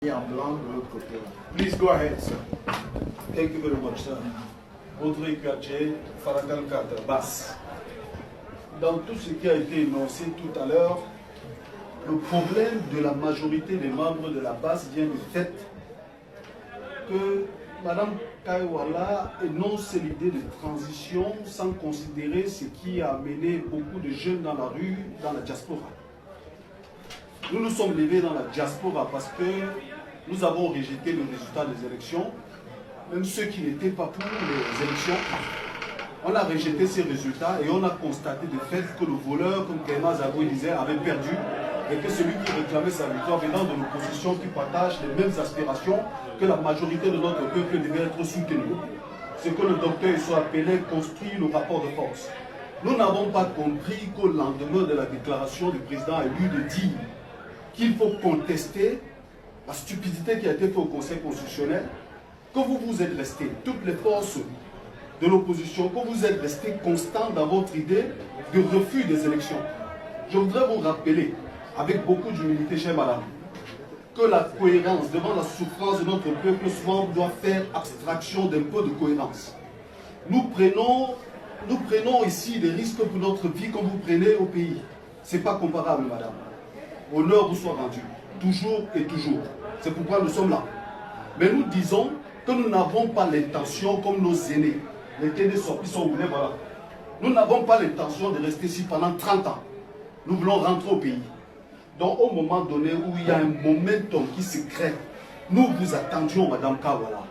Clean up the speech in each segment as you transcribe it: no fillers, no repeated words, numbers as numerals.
en blanc de l'autre côté. Please go ahead, sir. Thank you very much, sir. Audrey Kaché, Faragal Kata, Basse. Dans tout ce qui a été énoncé tout à l'heure, le problème de la majorité des membres de la base vient du fait que Mme Kaiwala énonce l'idée de transition sans considérer ce qui a amené beaucoup de jeunes dans la rue, dans la diaspora. Nous nous sommes levés dans la diaspora parce que nous avons rejeté le résultat des élections, même ceux qui n'étaient pas pour les élections. On a rejeté ces résultats et on a constaté de fait que le voleur, comme Clément Zagoui disait, avait perdu et que celui qui réclamait sa victoire venant de l'opposition qui partage les mêmes aspirations, que la majorité de notre peuple devait être soutenue. Ce que le docteur Issou appelait construire le rapport de force. Nous n'avons pas compris qu'au lendemain de la déclaration du président élu de dire qu'il faut contester la stupidité qui a été faite au Conseil constitutionnel, que vous vous êtes restés, toutes les forces de l'opposition, que vous êtes restés constants dans votre idée de refus des élections. Je voudrais vous rappeler, avec beaucoup d'humilité, chère madame, que la cohérence devant la souffrance de notre peuple souvent doit faire abstraction d'un peu de cohérence. Nous prenons ici des risques pour notre vie comme vous prenez au pays. Ce n'est pas comparable, madame. Honneur vous soit rendu, toujours et toujours. C'est pourquoi nous sommes là. Mais nous disons que nous n'avons pas l'intention, comme nos aînés, les TD sortis sont voulés, voilà. Nous n'avons pas l'intention de rester ici pendant 30 ans. Nous voulons rentrer au pays. Donc au moment donné où il y a un momentum qui se crée, nous vous attendions, Madame Kawala.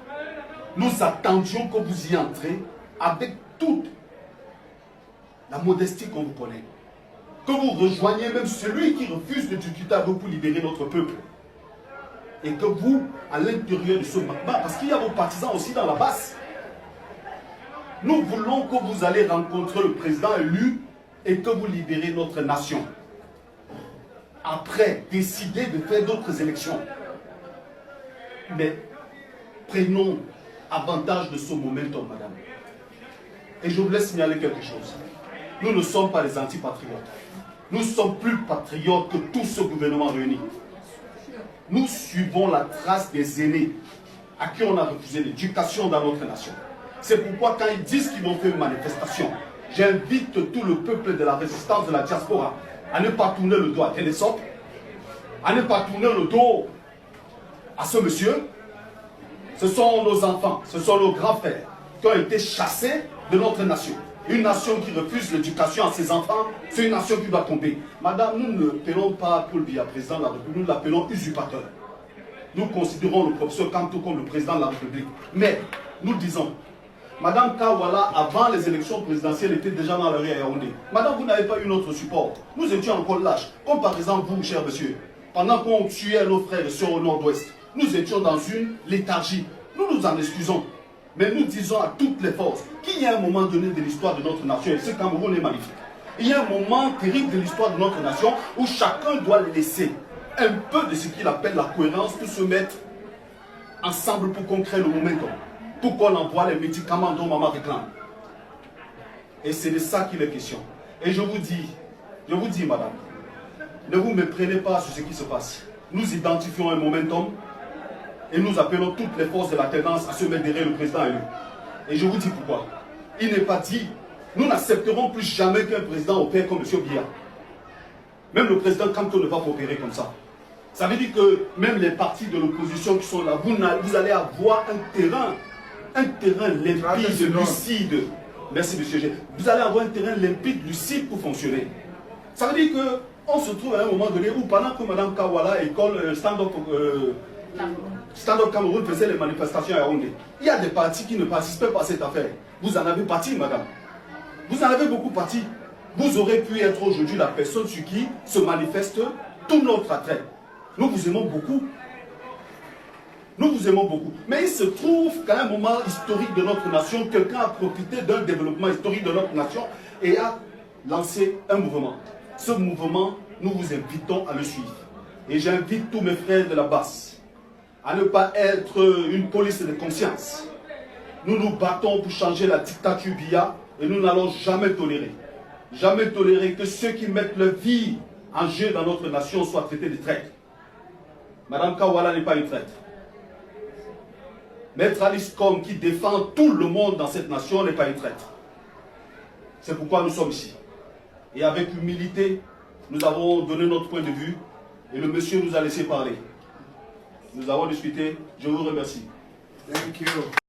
Nous attendions que vous y entrez avec toute la modestie qu'on vous connaît. Que vous rejoigniez même celui qui refuse de discuter avec vous pour libérer notre peuple. Et que vous, à l'intérieur de ce magma, parce qu'il y a vos partisans aussi dans la base, nous voulons que vous allez rencontrer le président élu et que vous libérez notre nation. Après, décidez de faire d'autres élections. Mais prenons avantage de ce momentum, madame. Et je voulais signaler quelque chose. Nous ne sommes pas les antipatriotes. Nous sommes plus patriotes que tout ce gouvernement réuni. Nous suivons la trace des aînés à qui on a refusé l'éducation dans notre nation. C'est pourquoi quand ils disent qu'ils vont faire une manifestation, j'invite tout le peuple de la résistance de la diaspora à ne pas tourner le dos à Télésope, à ne pas tourner le dos à ce monsieur. Ce sont nos enfants, ce sont nos grands frères qui ont été chassés de notre nation. Une nation qui refuse l'éducation à ses enfants, c'est une nation qui doit tomber. Madame, nous ne l'appelons pas Paul Biya, président de la République, nous l'appelons usurpateur. Nous considérons le professeur Kanto comme le président de la République. Mais nous disons, Madame Kawala, avant les élections présidentielles, était déjà dans la rue à Yaoundé. Madame, vous n'avez pas eu notre support. Nous étions encore lâches. Comme par exemple vous, cher monsieur, pendant qu'on tuait nos frères et sœurs au nord-ouest, nous étions dans une léthargie. Nous nous en excusons. Mais nous disons à toutes les forces qu'il y a un moment donné de l'histoire de notre nation, et ce Cameroun est magnifique. Il y a un moment terrible de l'histoire de notre nation où chacun doit laisser un peu de ce qu'il appelle la cohérence pour se mettre ensemble pour qu'on crée le momentum, pour qu'on envoie les médicaments dont maman réclame. Et c'est de ça qu'il est question. Et je vous dis, madame, ne vous méprenez pas sur ce qui se passe. Nous identifions un momentum et nous appelons toutes les forces de la tendance à se mettre derrière le président élu. Et je vous dis pourquoi. Il n'est pas dit, nous n'accepterons plus jamais qu'un président opère comme M. Biya. Même le président Kanto ne va pas opérer comme ça. Ça veut dire que même les partis de l'opposition qui sont là, vous allez avoir un terrain limpide, lucide. Merci monsieur G. Vous allez avoir un terrain limpide, lucide pour fonctionner. Ça veut dire qu'on se trouve à un moment donné où pendant que Mme Kawala école Stand-up Cameroun faisait les manifestations à Yaoundé. Il y a des partis qui ne participaient pas à cette affaire. Vous en avez parti, madame. Vous en avez beaucoup parti. Vous aurez pu être aujourd'hui la personne sur qui se manifeste tout notre attrait. Nous vous aimons beaucoup. Nous vous aimons beaucoup. Mais il se trouve qu'à un moment historique de notre nation, quelqu'un a profité d'un développement historique de notre nation et a lancé un mouvement. Ce mouvement, nous vous invitons à le suivre. Et j'invite tous mes frères de la base à ne pas être une police de conscience. Nous nous battons pour changer la dictature Biya et nous n'allons jamais tolérer que ceux qui mettent leur vie en jeu dans notre nation soient traités de traîtres. Madame Kawala n'est pas une traître. Maître Alice Kom, qui défend tout le monde dans cette nation, n'est pas une traître. C'est pourquoi nous sommes ici. Et avec humilité, nous avons donné notre point de vue et le monsieur nous a laissé parler. Nous avons discuté. Je vous remercie. Thank you.